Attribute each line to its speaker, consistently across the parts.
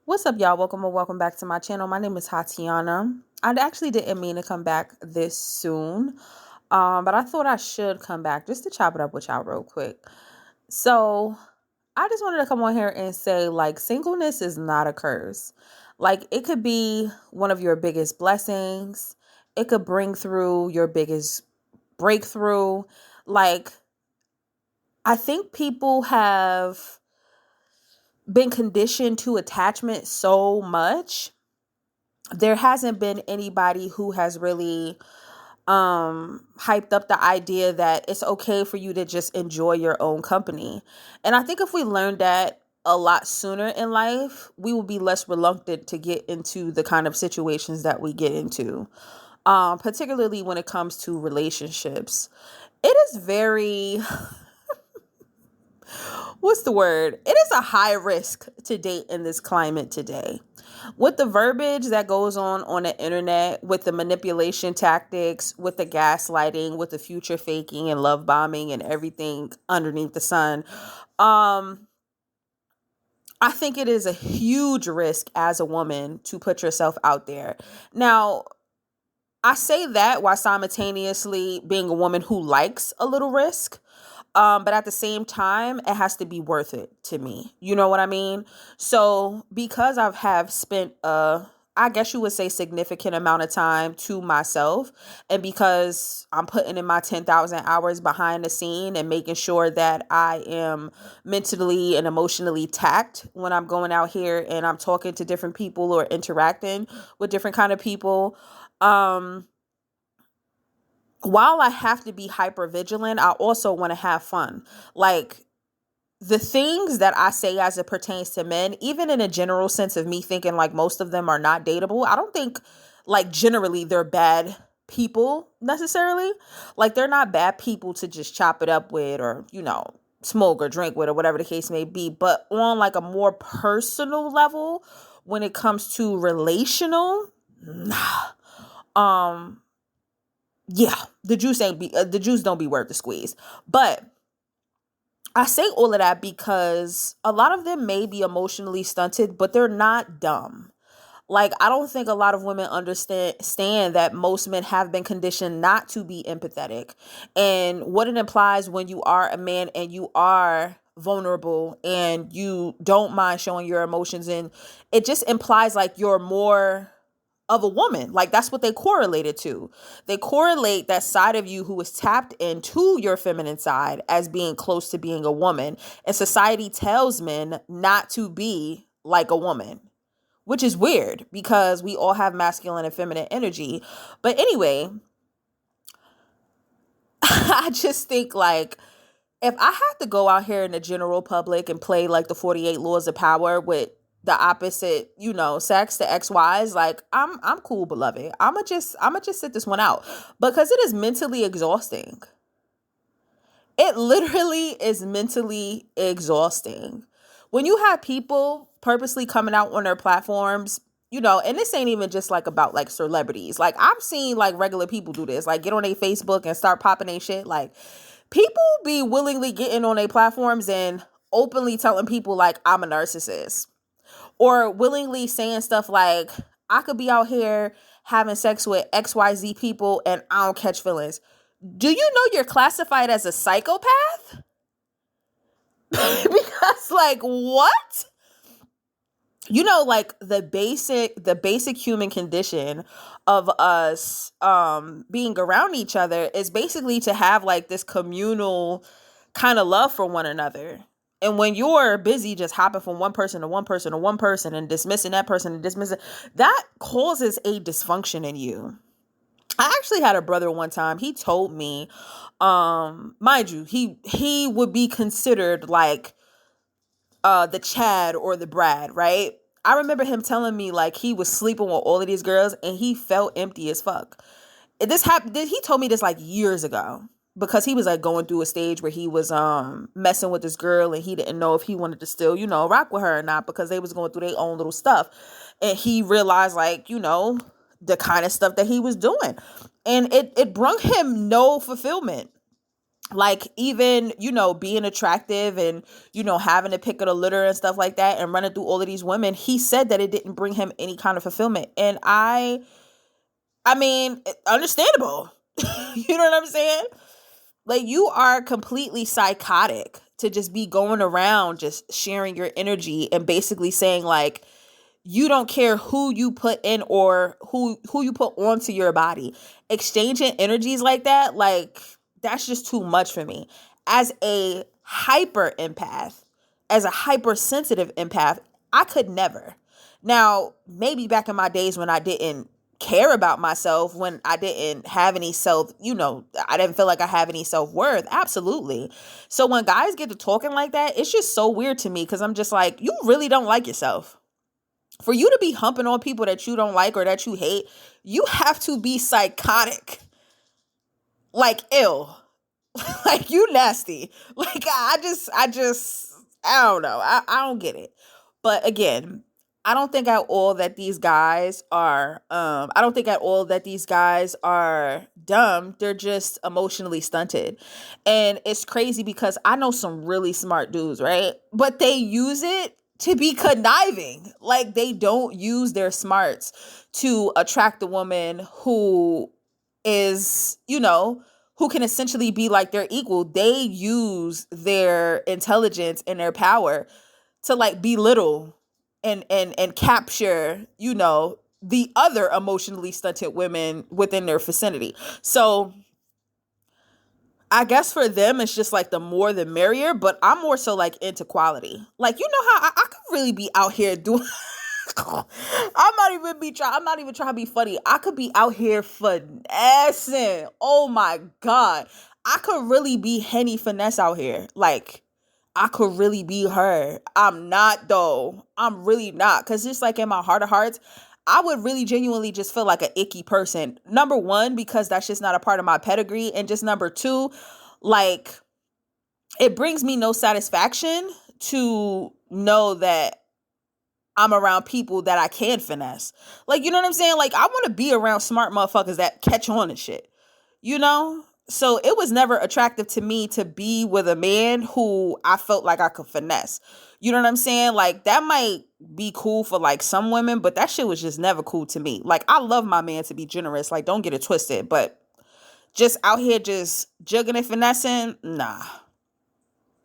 Speaker 1: What's up, y'all? Welcome back to my channel. My name is Tatiana. I actually didn't mean to come back this soon, but I thought I should come back just to chop it up with y'all real quick. So I just wanted to come on here and say, like, singleness is not a curse. Like, it could be one of your biggest blessings. It could bring through your biggest breakthrough. Like, I think people have been conditioned to attachment so much. There hasn't been anybody who has really hyped up the idea that it's okay for you to just enjoy your own company. And I think if we learned that a lot sooner in life, we will be less reluctant to get into the kind of situations that we get into, particularly when it comes to relationships. It is very, what's the word? It is a high risk to date in this climate today. With the verbiage that goes on the internet, with the manipulation tactics, with the gaslighting, with the future faking and love bombing and everything underneath the sun, I think it is a huge risk as a woman to put yourself out there. Now, I say that while simultaneously being a woman who likes a little risk. But at the same time, it has to be worth it to me. You know what I mean? So because have spent I guess you would say significant amount of time to myself, and because I'm putting in my 10,000 hours behind the scene and making sure that I am mentally and emotionally tact when I'm going out here and I'm talking to different people or interacting with different kind of people. While I have to be hyper vigilant, I also want to have fun. Like, the things that I say as it pertains to men, even in a general sense of me thinking like most of them are not dateable, I don't think like generally they're bad people necessarily. Like, they're not bad people to just chop it up with, or, smoke or drink with, or whatever the case may be. But on like a more personal level, when it comes to relational, nah. Yeah, the juice don't be worth the squeeze. But I say all of that because a lot of them may be emotionally stunted, but they're not dumb. Like, I don't think a lot of women understand that most men have been conditioned not to be empathetic, and what it implies when you are a man and you are vulnerable and you don't mind showing your emotions, and it just implies like you're more of a woman. Like, that's what they correlated to. They correlate that side of you who is tapped into your feminine side as being close to being a woman. And society tells men not to be like a woman, which is weird because we all have masculine and feminine energy. But anyway, I just think like, if I have to go out here in the general public and play like the 48 laws of power with the opposite, sex, the XYs, like, I'm cool, beloved. I'ma just sit this one out because it is mentally exhausting. It literally is mentally exhausting. When you have people purposely coming out on their platforms, and this ain't even just like about like celebrities. Like, I've seen like regular people do this, like get on their Facebook and start popping their shit. Like, people be willingly getting on their platforms and openly telling people like, I'm a narcissist, or willingly saying stuff like, I could be out here having sex with XYZ people and I don't catch feelings. Do you know you're classified as a psychopath? Because like, what? Like the basic human condition of us being around each other is basically to have like this communal kind of love for one another. And when you're busy just hopping from one person to one person to one person and dismissing that person and dismissing, that causes a dysfunction in you. I actually had a brother one time. He told me, mind you, he would be considered like the Chad or the Brad, right? I remember him telling me like he was sleeping with all of these girls and he felt empty as fuck. This happened. He told me this like years ago because he was like going through a stage where he was messing with this girl and he didn't know if he wanted to still, rock with her or not, because they was going through their own little stuff. And he realized like, the kind of stuff that he was doing. And it brought him no fulfillment. Like, even, being attractive and, having to pick of the litter and stuff like that and running through all of these women, he said that it didn't bring him any kind of fulfillment. And I mean, understandable. You know what I'm saying? Like, you are completely psychotic to just be going around just sharing your energy and basically saying, like, you don't care who you put in or who you put onto your body. Exchanging energies like that, like, that's just too much for me. As a hyper empath, as a hypersensitive empath, I could never. Now, maybe back in my days when I didn't care about myself, when I didn't have any I didn't feel like I have any self-worth. Absolutely. So when guys get to talking like that, it's just so weird to me, because I'm just like, you really don't like yourself. For you to be humping on people that you don't like or that you hate, you have to be psychotic. Like, ill. Like, you nasty. Like, I don't know. I don't get it. But again, I don't think at all that these guys are dumb. They're just emotionally stunted. And it's crazy because I know some really smart dudes, right? But they use it to be conniving. Like, they don't use their smarts to attract a woman who is, who can essentially be like their equal. They use their intelligence and their power to, like, belittle and capture, the other emotionally stunted women within their vicinity. So I guess for them, it's just like the more the merrier, but I'm more so like into quality. Like, how I could really be out here doing. I'm not even trying to be funny. I could be out here finessing. Oh my God. I could really be Henny Finesse out here. Like, I could really be her. I'm not, though. I'm really not. Because just like in my heart of hearts, I would really genuinely just feel like an icky person. Number one, because that's just not a part of my pedigree. And just number two, like, it brings me no satisfaction to know that I'm around people that I can finesse. Like, you know what I'm saying? Like, I want to be around smart motherfuckers that catch on and shit. So it was never attractive to me to be with a man who I felt like I could finesse. You know what I'm saying? Like, that might be cool for like some women, but that shit was just never cool to me. Like, I love my man to be generous. Like, don't get it twisted, but just out here just jugging and finessing, nah.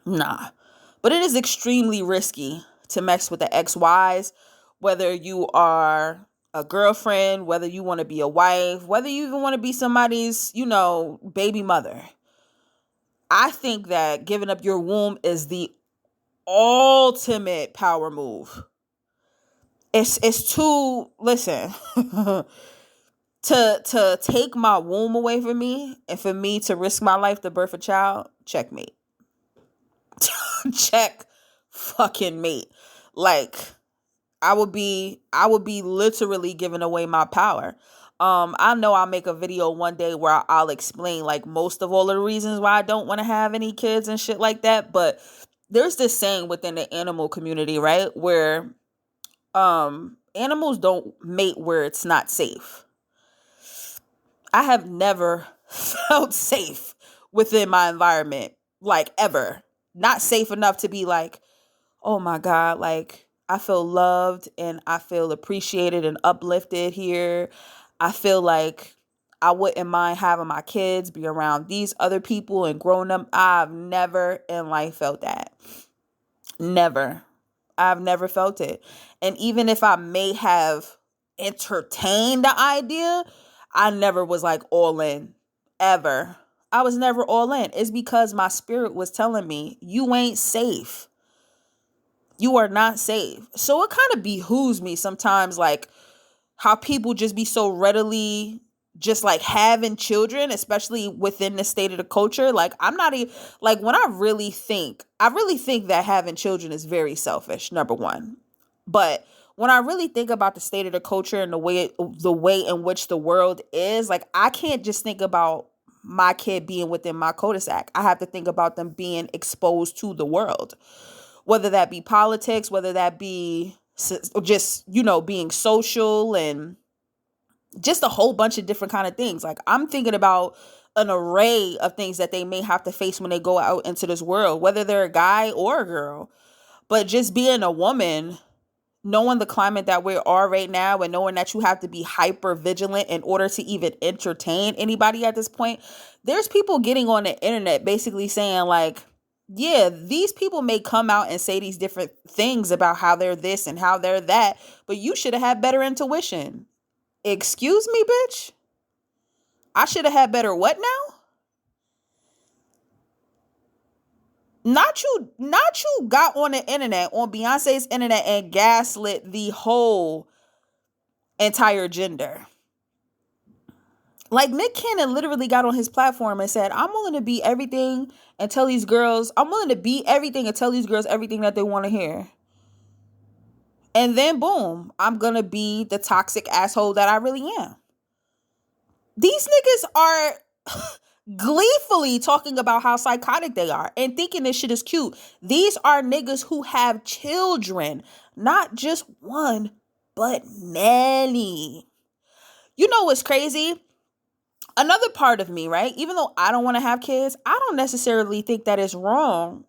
Speaker 1: But it is extremely risky to mess with the XYs, whether you are a girlfriend, whether you want to be a wife, whether you even want to be somebody's, baby mother. I think that giving up your womb is the ultimate power move. It's too, listen, to take my womb away from me and for me to risk my life to birth a child, checkmate. Check fucking mate. Like, I would be literally giving away my power. I know I'll make a video one day where I'll explain like most of all of the reasons why I don't want to have any kids and shit like that. But there's this saying within the animal community, right? Where animals don't mate where it's not safe. I have never felt safe within my environment, like, ever. Not safe enough to be like, oh my God, like, I feel loved and I feel appreciated and uplifted here. I feel like I wouldn't mind having my kids be around these other people and growing up. I've never in life felt that. Never. I've never felt it. And even if I may have entertained the idea, I never was like all in, ever. I was never all in. It's because my spirit was telling me, you ain't safe. You are not safe. So it kind of behooves me sometimes, like, how people just be so readily just like having children, especially within the state of the culture. Like, I'm not even, like, when I really think that having children is very selfish, number one. But when I really think about the state of the culture and the way in which the world is, like, I can't just think about my kid being within my cul-de-sac. I have to think about them being exposed to the world, whether that be politics, whether that be just, being social and just a whole bunch of different kind of things. Like, I'm thinking about an array of things that they may have to face when they go out into this world, whether they're a guy or a girl. But just being a woman, knowing the climate that we are right now and knowing that you have to be hyper vigilant in order to even entertain anybody at this point, there's people getting on the internet basically saying like, yeah, these people may come out and say these different things about how they're this and how they're that, but you should have had better intuition. Excuse me, bitch? I should have had better what now? Not you got on the internet, on Beyonce's internet, and gaslit the whole entire gender. Like, Nick Cannon literally got on his platform and said, I'm willing to be everything and tell these girls, I'm willing to be everything and tell these girls everything that they want to hear. And then boom, I'm going to be the toxic asshole that I really am. These niggas are gleefully talking about how psychotic they are and thinking this shit is cute. These are niggas who have children, not just one, but many. You know what's crazy? Another part of me, right? Even though I don't want to have kids, I don't necessarily think that it's wrong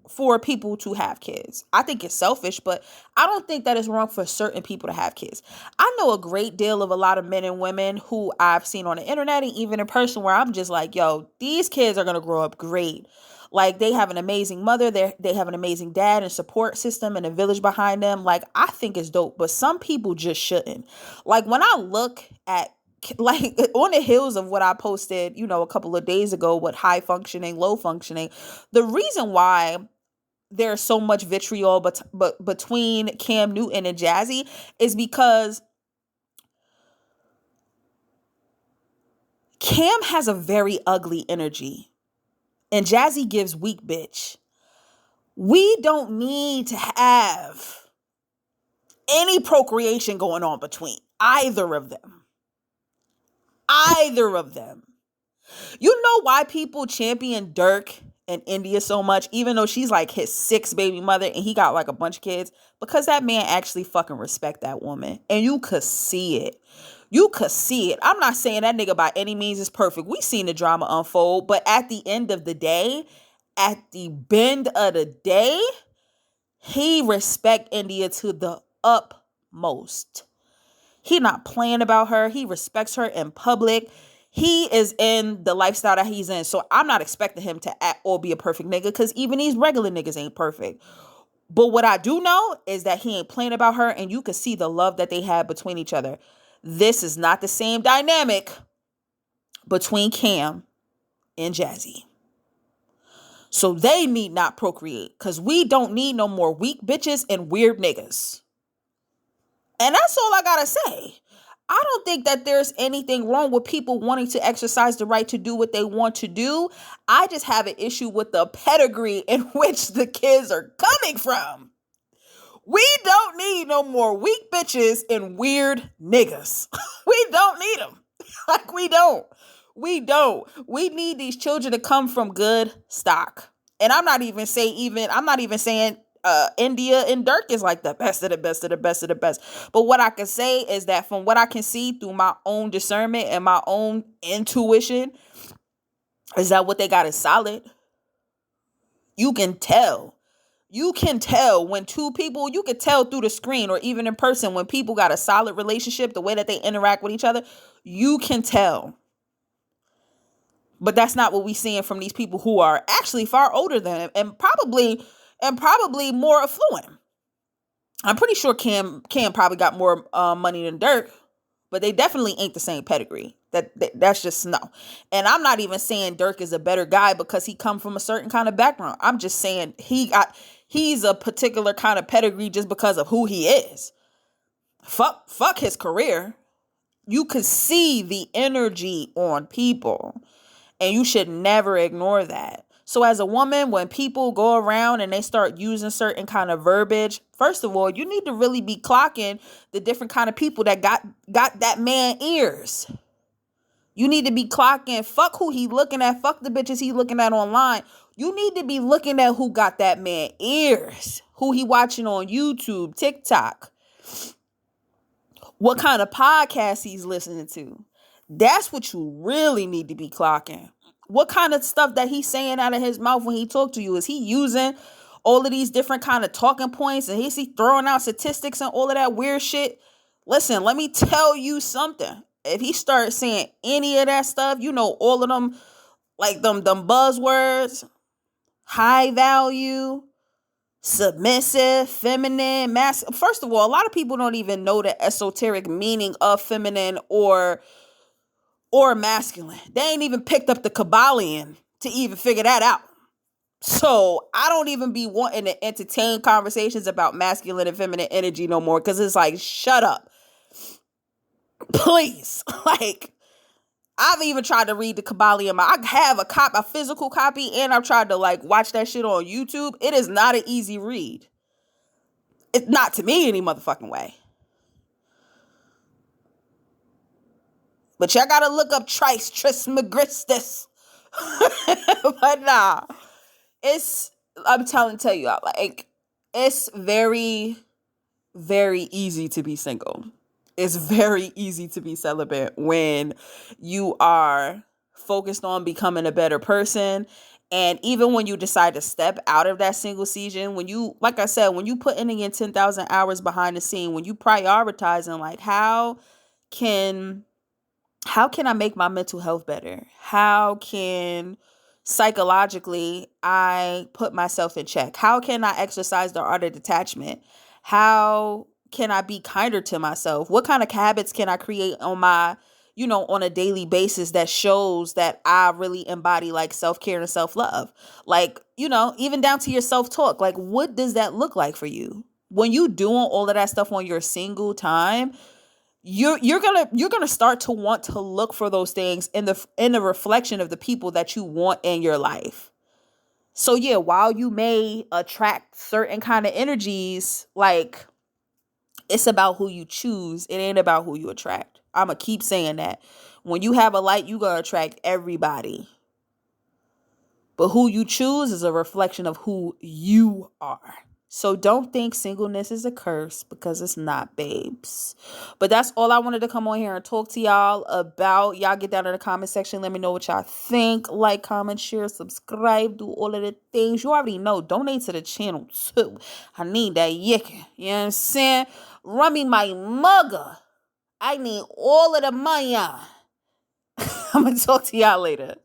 Speaker 1: for people to have kids. I think it's selfish, but I don't think that it's wrong for certain people to have kids. I know a great deal of a lot of men and women who I've seen on the internet and even in person where I'm just like, yo, these kids are going to grow up great. Like, they have an amazing mother, they have an amazing dad and support system and a village behind them. Like, I think it's dope, but some people just shouldn't. Like, when I look at, like, on the heels of what I posted, a couple of days ago with high functioning, low functioning, the reason why there's so much vitriol but between Cam Newton and Jazzy is because Cam has a very ugly energy and Jazzy gives weak bitch. We don't need to have any procreation going on between either of them. Either of them. You know why people champion Dirk and India so much, even though she's like his sixth baby mother and he got like a bunch of kids? Because that man actually fucking respect that woman. And you could see it. You could see it. I'm not saying that nigga by any means is perfect. We seen the drama unfold. But at the end of the day, at the bend of the day, he respect India to the utmost. He not playing about her. He respects her in public. He is in the lifestyle that he's in. So I'm not expecting him to act or be a perfect nigga because even these regular niggas ain't perfect. But what I do know is that he ain't playing about her and you can see the love that they have between each other. This is not the same dynamic between Cam and Jazzy. So they need not procreate because we don't need no more weak bitches and weird niggas. And that's all I gotta say. I don't think that there's anything wrong with people wanting to exercise the right to do what they want to do. I just have an issue with the pedigree in which the kids are coming from. We don't need no more weak bitches and weird niggas. We don't need them. Like, we don't. We don't. We need these children to come from good stock. And I'm not even saying India and Dirk is like the best of the best of the best of the best. But what I can say is that from what I can see through my own discernment and my own intuition is that what they got is solid. You can tell. You can tell when two people, you can tell through the screen or even in person when people got a solid relationship, the way that they interact with each other, you can tell. But that's not what we're seeing from these people who are actually far older than him and probably more affluent. I'm pretty sure Cam probably got more money than Dirk, but they definitely ain't the same pedigree. That's just no. And I'm not even saying Dirk is a better guy because he come from a certain kind of background. I'm just saying he's a particular kind of pedigree just because of who he is. Fuck his career. You could see the energy on people, and you should never ignore that. So as a woman, when people go around and they start using certain kind of verbiage, first of all, you need to really be clocking the different kind of people that got that man ears. You need to be clocking, fuck who he looking at, fuck the bitches he looking at online. You need to be looking at who got that man ears, who he watching on YouTube, TikTok, what kind of podcast he's listening to. That's what you really need to be clocking. What kind of stuff that he's saying out of his mouth when he talk to you? Is he using all of these different kind of talking points, and is he throwing out statistics and all of that weird shit? Listen, let me tell you something. If he starts saying any of that stuff, you know, all of them, like them buzzwords, high value, submissive, feminine, masculine. First of all, a lot of people don't even know the esoteric meaning of feminine or masculine. They ain't even picked up the Kabbalion to even figure that out. So I don't even be wanting to entertain conversations about masculine and feminine energy no more, because it's like, shut up. Please. Like, I've even tried to read the Kabbalion. I have a physical copy, and I've tried to like watch that shit on YouTube. It is not an easy read. It's not to me any motherfucking way. But y'all gotta look up Trice Trismegistus. But nah. I'm tell you, like, it's very, very easy to be single. It's very easy to be celibate when you are focused on becoming a better person. And even when you decide to step out of that single season, when you, like I said, when you put in 10,000 hours behind the scene, when you prioritizing, like, can how can I make my mental health better? How can psychologically I put myself in check? How can I exercise the art of detachment? How can I be kinder to myself? What kind of habits can I create on a daily basis that shows that I really embody like self-care and self-love? Like, even down to your self-talk. Like, what does that look like for you? When you doing all of that stuff on your single time, you're gonna start to want to look for those things in the reflection of the people that you want in your life. So yeah, while you may attract certain kind of energies, like, it's about who you choose. It ain't about who you attract. I'ma keep saying that. When you have a light, you gonna attract everybody. But who you choose is a reflection of who you are. So don't think singleness is a curse, because it's not, babes. But that's all I wanted to come on here and talk to y'all about. Y'all get down in the comment section. Let me know what y'all think. Like, comment, share, subscribe, do all of the things. You already know. Donate to the channel too. I need that yicky. You know what I'm saying? Run me my mugger. I need all of the money. I'm going to talk to y'all later.